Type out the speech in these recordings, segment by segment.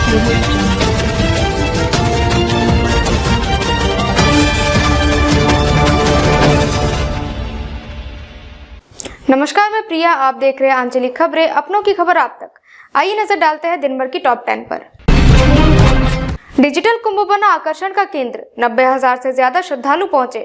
नमस्कार, मैं प्रिया। आप देख रहे हैं आंचलिक खबरें, अपनों की खबर आप तक। आइए नजर डालते हैं दिन भर की टॉप 10 पर। डिजिटल कुंभ बना आकर्षण का केंद्र, 90,000 से ज्यादा श्रद्धालु पहुंचे।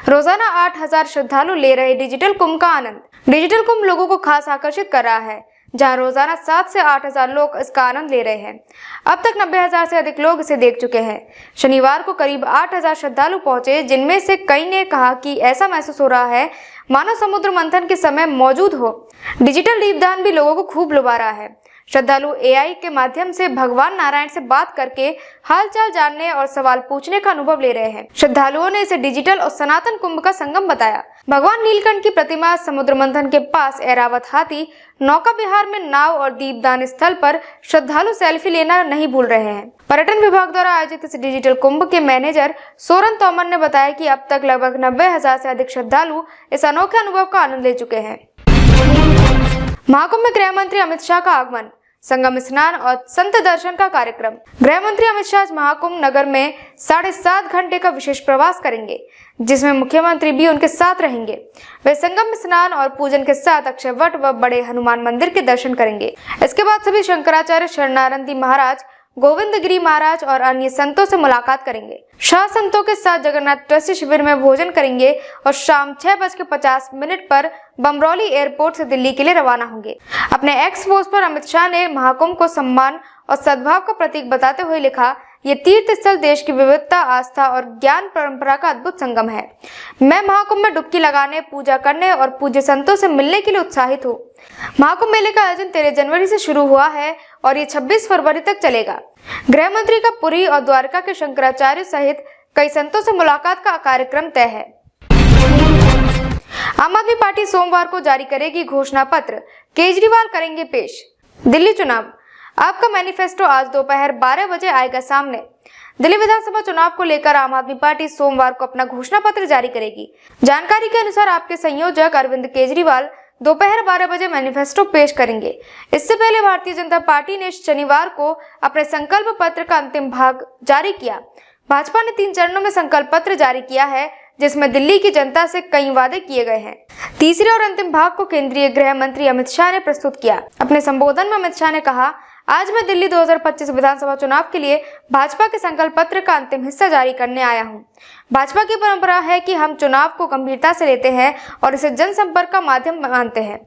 रोजाना 8,000 श्रद्धालु ले रहे डिजिटल कुंभ का आनंद। डिजिटल कुंभ लोगों को खास आकर्षित कर रहा है, जहां रोजाना 7 से 8,000 लोग इसका आनंद ले रहे हैं। अब तक 90,000 से अधिक लोग इसे देख चुके हैं। शनिवार को करीब 8,000 श्रद्धालु पहुंचे, जिनमें से कई ने कहा कि ऐसा महसूस हो रहा है मानो समुद्र मंथन के समय मौजूद हो। डिजिटल दीपदान भी लोगों को खूब लुभा रहा है। श्रद्धालु एआई के माध्यम से भगवान नारायण से बात करके हालचाल जानने और सवाल पूछने का अनुभव ले रहे हैं। श्रद्धालुओं ने इसे डिजिटल और सनातन कुंभ का संगम बताया। भगवान नीलकंठ की प्रतिमा, समुद्र मंथन के पास ऐरावत हाथी, नौका विहार में नाव और दीपदान स्थल पर श्रद्धालु सेल्फी लेना नहीं भूल रहे हैं। पर्यटन विभाग द्वारा आयोजित इस डिजिटल कुंभ के मैनेजर सोरन तोमर ने बताया कि अब तक लगभग 90,000 से अधिक श्रद्धालु इस अनोखे अनुभव का आनंद ले चुके हैं। महाकुंभ में गृह मंत्री अमित शाह का आगमन, संगम स्नान और संत दर्शन का कार्यक्रम। गृह मंत्री अमित शाह आज महाकुंभ नगर में 7.5 घंटे का विशेष प्रवास करेंगे, जिसमें मुख्यमंत्री भी उनके साथ रहेंगे। वे संगम स्नान और पूजन के साथ अक्षय वट व बड़े हनुमान मंदिर के दर्शन करेंगे। इसके बाद सभी शंकराचार्य, शरणानंदी महाराज, गोविंदगिरी महाराज और अन्य संतों से मुलाकात करेंगे। शाह संतों के साथ जगन्नाथ ट्रस्ट शिविर में भोजन करेंगे और शाम 6:50 पर बमरौली एयरपोर्ट से दिल्ली के लिए रवाना होंगे। अपने एक्स पोस्ट पर अमित शाह ने महाकुंभ को सम्मान और सद्भाव का प्रतीक बताते हुए लिखा, ये तीर्थ स्थल देश की विविधता, आस्था और ज्ञान परंपरा का अद्भुत संगम है। मैं महाकुंभ में डुबकी लगाने, पूजा करने और पूज्य संतों से मिलने के लिए उत्साहित हूँ। महाकुंभ मेले का आयोजन 13 जनवरी से शुरू हुआ है और ये 26 फरवरी तक चलेगा। गृह मंत्री का पुरी और द्वारका के शंकराचार्य सहित कई संतों से मुलाकात का कार्यक्रम तय है। आम आदमी पार्टी सोमवार को जारी करेगी घोषणा पत्र, केजरीवाल करेंगे पेश। दिल्ली चुनाव, आपका मैनिफेस्टो आज दोपहर 12 बजे आएगा सामने। दिल्ली विधानसभा चुनाव को लेकर आम आदमी पार्टी सोमवार को अपना घोषणा पत्र जारी करेगी। जानकारी के अनुसार आपके संयोजक अरविंद केजरीवाल दोपहर 12 बजे मैनिफेस्टो पेश करेंगे। इससे पहले भारतीय जनता पार्टी ने शनिवार को अपने संकल्प पत्र का अंतिम भाग जारी किया। भाजपा ने 3 चरणों में संकल्प पत्र जारी किया है, जिसमें दिल्ली की जनता से कई वादे किए गए हैं। तीसरे और अंतिम भाग को केंद्रीय गृह मंत्री अमित शाह ने प्रस्तुत किया। अपने संबोधन में अमित शाह ने कहा, आज मैं दिल्ली 2025 विधानसभा चुनाव के लिए भाजपा के संकल्प पत्र का अंतिम हिस्सा जारी करने आया हूं। भाजपा की परंपरा है कि हम चुनाव को गंभीरता से लेते हैं और इसे जनसंपर्क का माध्यम मानते हैं।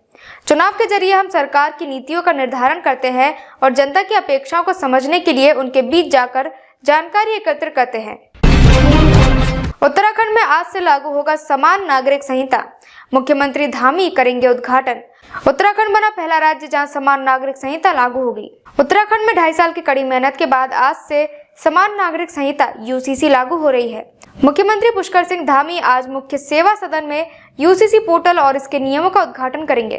चुनाव के जरिए हम सरकार की नीतियों का निर्धारण करते हैं और जनता की अपेक्षाओं को समझने के लिए उनके बीच जाकर जानकारी एकत्र करते हैं। उत्तराखंड में आज से लागू होगा समान नागरिक संहिता, मुख्यमंत्री धामी करेंगे उद्घाटन। उत्तराखंड बना पहला राज्य जहां समान नागरिक संहिता लागू होगी। उत्तराखंड में 2.5 साल की कड़ी मेहनत के बाद आज से समान नागरिक संहिता यूसीसी लागू हो रही है। मुख्यमंत्री पुष्कर सिंह धामी आज मुख्य सेवा सदन में यूसीसी पोर्टल और इसके नियमों का उद्घाटन करेंगे।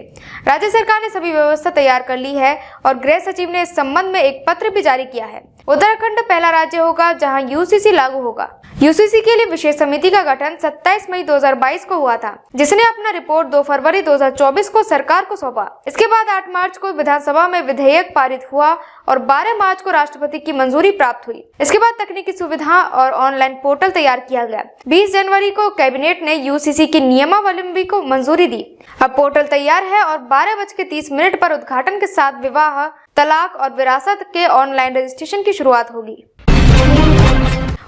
राज्य सरकार ने सभी व्यवस्था तैयार कर ली है और गृह सचिव ने इस संबंध में एक पत्र भी जारी किया है। उत्तराखंड पहला राज्य होगा जहां यूसीसी लागू होगा। यूसीसी के लिए विशेष समिति का गठन 27 मई 2022 को हुआ था, जिसने अपना रिपोर्ट 2 फरवरी 2024 को सरकार को सौंपा। इसके बाद 8 मार्च को विधानसभा में विधेयक पारित हुआ और 12 मार्च को राष्ट्रपति की मंजूरी प्राप्त हुई। इसके बाद तकनीकी सुविधा और ऑनलाइन पोर्टल तैयार किया गया। 20 जनवरी को कैबिनेट ने यूसीसी की नियमावली को मंजूरी दी। अब पोर्टल तैयार है और 12:30 पर उद्घाटन के साथ विवाह, तलाक और विरासत के ऑनलाइन रजिस्ट्रेशन की शुरुआत होगी।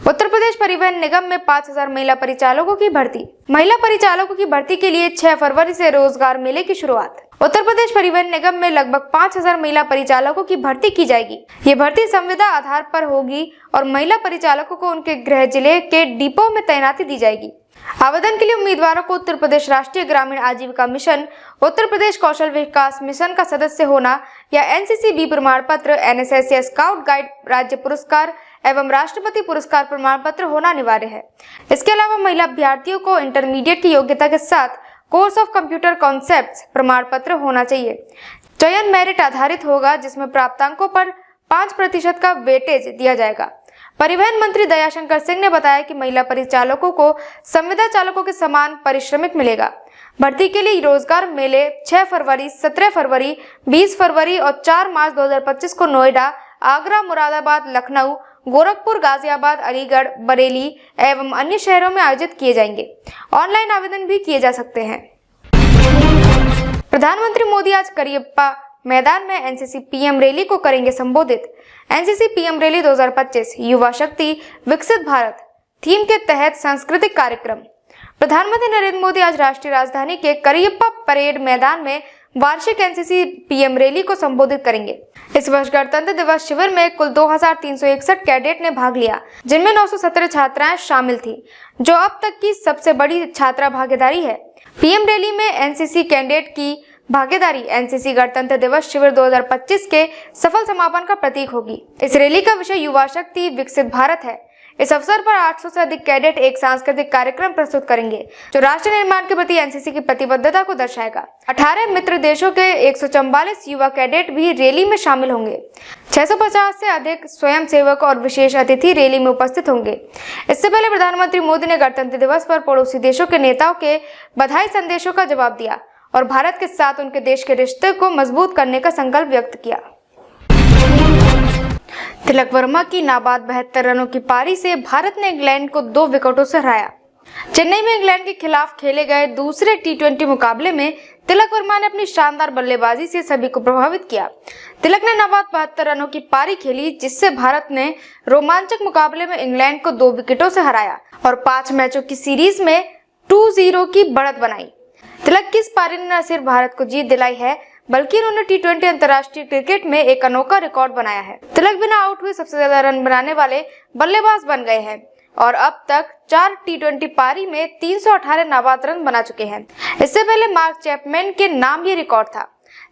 उत्तर प्रदेश परिवहन निगम में 5,000 महिला परिचालकों की भर्ती। महिला परिचालकों की भर्ती के लिए 6 फरवरी से रोजगार मेले की शुरुआत। उत्तर प्रदेश परिवहन निगम में लगभग 5,000 महिला परिचालकों की भर्ती की जाएगी। ये भर्ती संविदा आधार पर होगी और महिला परिचालकों को उनके गृह जिले के डिपो में तैनाती दी जाएगी। आवेदन के लिए उम्मीदवारों को उत्तर प्रदेश राष्ट्रीय ग्रामीण आजीविका मिशन, उत्तर प्रदेश कौशल विकास मिशन का सदस्य होना या एनसीसी बी प्रमाण पत्र, एनएसएस या स्काउट गाइड राज्य पुरस्कार एवं राष्ट्रपति पुरस्कार प्रमाण पत्र होना अनिवार्य है। इसके अलावा महिला अभ्यर्थियों को इंटरमीडिएट की योग्यता के साथ कोर्स ऑफ कंप्यूटर कॉन्सेप्ट्स प्रमाण पत्र होना चाहिए। चयन मेरिट आधारित होगा, जिसमें प्राप्तांकों पर 5% का वेटेज दिया जाएगा। परिवहन मंत्री दयाशंकर सिंह ने बताया कि महिला परिचालकों को संविदा चालकों के समान पारिश्रमिक मिलेगा। भर्ती के लिए रोजगार मेले 6 फरवरी, 17 फरवरी, 20 फरवरी और 4 मार्च 2025 को नोएडा, आगरा, मुरादाबाद, लखनऊ, गोरखपुर, गाजियाबाद, अलीगढ़, बरेली एवं अन्य शहरों में आयोजित किए जाएंगे। ऑनलाइन आवेदन भी किए जा सकते हैं। प्रधानमंत्री मोदी आज करियप्पा मैदान में एनसीसी पीएम रैली को करेंगे संबोधित। एनसीसी पीएम रैली 2025 युवा शक्ति विकसित भारत थीम के तहत सांस्कृतिक कार्यक्रम। प्रधानमंत्री नरेंद्र मोदी आज राष्ट्रीय राजधानी के करियप्पा परेड मैदान में वार्षिक एनसीसी पीएम रैली को संबोधित करेंगे। इस वर्ष गणतंत्र दिवस शिविर में कुल 2361 कैडेट ने भाग लिया, जिनमें 917 छात्राएं शामिल थी, जो अब तक की सबसे बड़ी छात्रा भागीदारी है। पीएम रैली में एनसीसी कैडेट की भागीदारी एनसीसी गणतंत्र दिवस शिविर 2025 के सफल समापन का प्रतीक होगी। इस रैली का विषय युवा शक्ति विकसित भारत है। इस अवसर पर 800 से अधिक कैडेट एक सांस्कृतिक कार्यक्रम प्रस्तुत करेंगे, जो राष्ट्र निर्माण के प्रति एनसीसी की प्रतिबद्धता को दर्शाएगा। 18 मित्र देशों के 144 युवा कैडेट भी रैली में शामिल होंगे। 650 से अधिक स्वयंसेवक और विशेष अतिथि रैली में उपस्थित होंगे। इससे पहले प्रधानमंत्री मोदी ने गणतंत्र दिवस पर पड़ोसी देशों के नेताओं के बधाई संदेशों का जवाब दिया और भारत के साथ उनके देश के रिश्ते को मजबूत करने का संकल्प व्यक्त किया। तिलक वर्मा की नाबाद 72 रनों की पारी से भारत ने इंग्लैंड को 2 विकेटों से हराया। चेन्नई में इंग्लैंड के खिलाफ खेले गए दूसरे टी20 मुकाबले में तिलक वर्मा ने अपनी शानदार बल्लेबाजी से सभी को प्रभावित किया। तिलक ने नाबाद 72 रनों की पारी खेली, जिससे भारत ने रोमांचक मुकाबले में इंग्लैंड को 2 विकेटों से हराया और 5 मैचों की सीरीज में 2-0 की बढ़त बनाई। तिलक की इस पारी ने न सिर्फ भारत को जीत दिलाई है, बल्कि उन्होंने टी20 अंतर्राष्ट्रीय क्रिकेट में एक अनोखा रिकॉर्ड बनाया है। तिलक बिना आउट हुए सबसे ज्यादा रन बनाने वाले बल्लेबाज बन गए हैं और अब तक 4 टी20 पारी में 318 नाबाद रन बना चुके हैं। इससे पहले मार्क चैपमैन के नाम ये रिकॉर्ड था।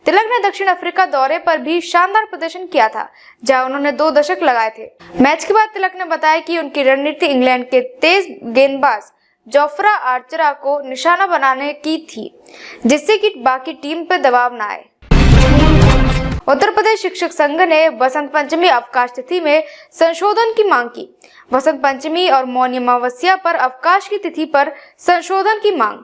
तिलक ने दक्षिण अफ्रीका दौरे पर भी शानदार प्रदर्शन किया था, जहां उन्होंने 2 दशक लगाए थे। मैच के बाद तिलक ने बताया कि उनकी रणनीति इंग्लैंड के तेज गेंदबाज जोफ्रा आर्चर को निशाना बनाने की थी, जिससे कि बाकी टीम पर दबाव न आए। उत्तर प्रदेश शिक्षक संघ ने बसंत पंचमी अवकाश तिथि में संशोधन की मांग की। बसंत पंचमी और मौनी अमावस्या पर अवकाश की तिथि पर संशोधन की मांग।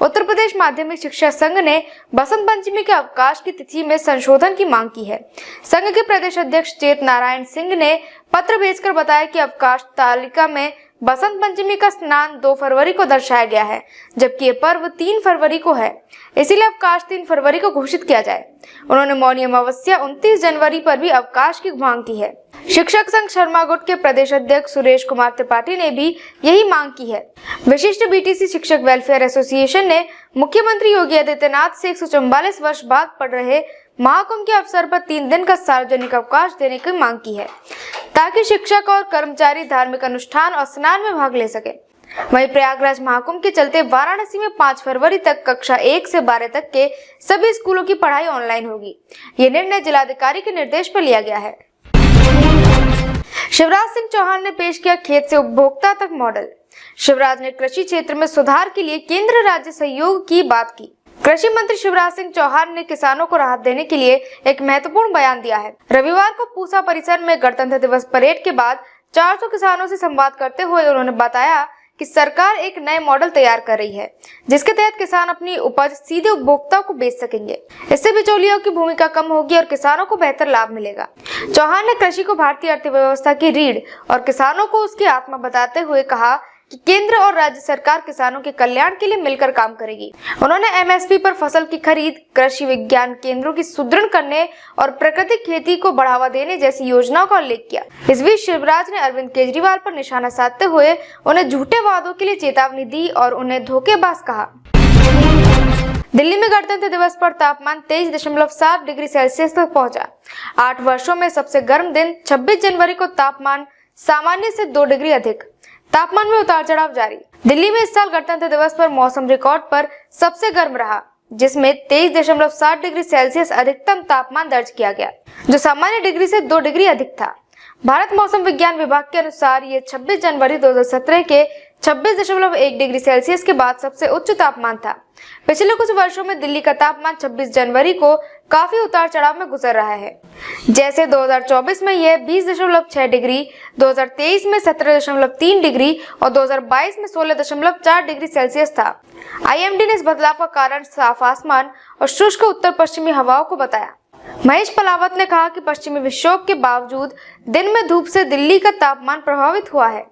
उत्तर प्रदेश माध्यमिक शिक्षा संघ ने बसंत पंचमी के अवकाश की तिथि में संशोधन की मांग की है। संघ के प्रदेश अध्यक्ष चेत नारायण सिंह ने पत्र भेजकर बताया कि अवकाश तालिका में बसंत पंचमी का स्नान 2 फरवरी को दर्शाया गया है, जबकि ये पर्व 3 फरवरी को है, इसीलिए अवकाश 3 फरवरी को घोषित किया जाए। उन्होंने मौनी अमावस्या 29 जनवरी पर भी अवकाश की मांग की है। शिक्षक संघ शर्मा गुट के प्रदेश अध्यक्ष सुरेश कुमार त्रिपाठी ने भी यही मांग की है। विशिष्ट बीटीसी शिक्षक वेलफेयर एसोसिएशन ने मुख्यमंत्री योगी आदित्यनाथ से 144 वर्ष बाद पड़ रहे महाकुंभ के अवसर पर 3 दिन का सार्वजनिक अवकाश देने की मांग की है, ताकि शिक्षक और कर्मचारी धार्मिक अनुष्ठान और स्नान में भाग ले सके। वहीं प्रयागराज महाकुंभ के चलते वाराणसी में 5 फरवरी तक कक्षा 1 से 12 तक के सभी स्कूलों की पढ़ाई ऑनलाइन होगी। ये निर्णय जिलाधिकारी के निर्देश पर लिया गया है। शिवराज सिंह चौहान ने पेश किया खेत से उपभोक्ता तक मॉडल। शिवराज ने कृषि क्षेत्र में सुधार के लिए केंद्र राज्य सहयोग की बात की। कृषि मंत्री शिवराज सिंह चौहान ने किसानों को राहत देने के लिए एक महत्वपूर्ण बयान दिया है। रविवार को पूसा परिसर में गणतंत्र दिवस परेड के बाद 400 किसानों से संवाद करते हुए उन्होंने बताया कि सरकार एक नए मॉडल तैयार कर रही है, जिसके तहत किसान अपनी उपज सीधे उपभोक्ताओं को बेच सकेंगे। इससे बिचौलियों की भूमिका कम होगी और किसानों को बेहतर लाभ मिलेगा। चौहान ने कृषि को भारतीय अर्थव्यवस्था की रीढ़ और किसानों को उसकी आत्मा बताते हुए कहा कि केंद्र और राज्य सरकार किसानों के कल्याण के लिए मिलकर काम करेगी। उन्होंने एमएसपी पर फसल की खरीद, कृषि विज्ञान केंद्रों की सुदृढ़ करने और प्राकृतिक खेती को बढ़ावा देने जैसी योजनाओं का उल्लेख किया। इस बीच शिवराज ने अरविंद केजरीवाल पर निशाना साधते हुए उन्हें झूठे वादों के लिए चेतावनी दी और उन्हें धोखेबाज कहा। दिल्ली में गणतंत्र दिवस पर तापमान 23.7 डिग्री सेल्सियस तक पहुंचा। 8 वर्षों में सबसे गर्म दिन 26 जनवरी को तापमान सामान्य से 2 डिग्री अधिक। तापमान में उतार चढ़ाव जारी। दिल्ली में इस साल गणतंत्र दिवस पर मौसम रिकॉर्ड पर सबसे गर्म रहा, जिसमें 23.7 डिग्री सेल्सियस अधिकतम तापमान दर्ज किया गया, जो सामान्य डिग्री से 2 डिग्री अधिक था। भारत मौसम विज्ञान विभाग के अनुसार ये 26 जनवरी 2017 के 26.1 डिग्री सेल्सियस के बाद सबसे उच्च तापमान था। पिछले कुछ वर्षों में दिल्ली का तापमान 26 जनवरी को काफी उतार चढ़ाव में गुजर रहा है। जैसे 2024 में यह 20.6 डिग्री, 2023 में 17.3 डिग्री और 2022 में 16.4 डिग्री सेल्सियस था। आईएमडी ने इस बदलाव का कारण साफ आसमान और शुष्क उत्तर पश्चिमी हवाओं को बताया। महेश पलावत ने कहा कि पश्चिमी विक्षोभ के बावजूद दिन में धूप से दिल्ली का तापमान प्रभावित हुआ है।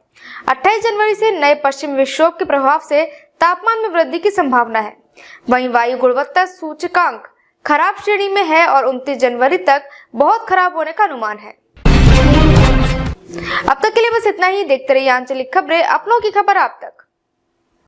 28 जनवरी से नए पश्चिमी विक्षोभ के प्रभाव से तापमान में वृद्धि की संभावना है। वहीं वायु गुणवत्ता सूचकांक खराब श्रेणी में है और 29 जनवरी तक बहुत खराब होने का अनुमान है। अब तक के लिए बस इतना ही। देखते रहिए आंचलिक खबरें, अपनों की खबर आप तक।